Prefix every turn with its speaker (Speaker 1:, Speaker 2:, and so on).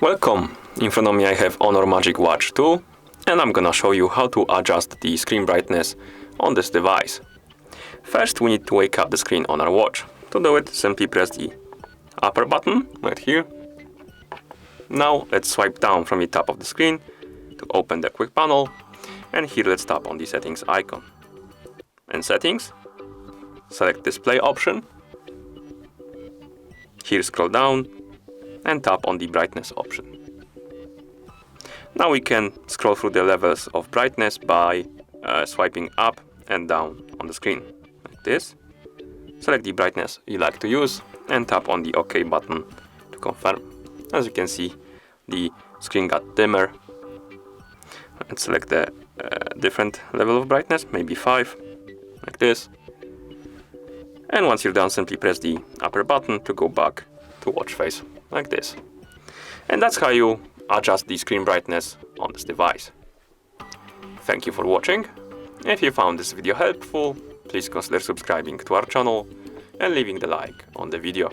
Speaker 1: Welcome! In front of me I have HONOR MagicWatch 2 and I'm gonna show you how to adjust the screen brightness on this device. First we need to wake up the screen on our watch. To do it, simply press the upper button right here. Now let's swipe down from the top of the screen to open the quick panel, and here let's tap on the settings icon. In settings, select display option. Here scroll down and tap on the brightness option. Now we can scroll through the levels of brightness by swiping up and down on the screen, like this. Select the brightness you like to use and tap on the OK button to confirm. As you can see, the screen got dimmer. And select the different level of brightness, maybe 5, like this. And once you're done, simply press the upper button to go back to watch face, like this. And that's how you adjust the screen brightness on this device. Thank you for watching. If you found this video helpful, please consider subscribing to our channel and leaving the like on the video.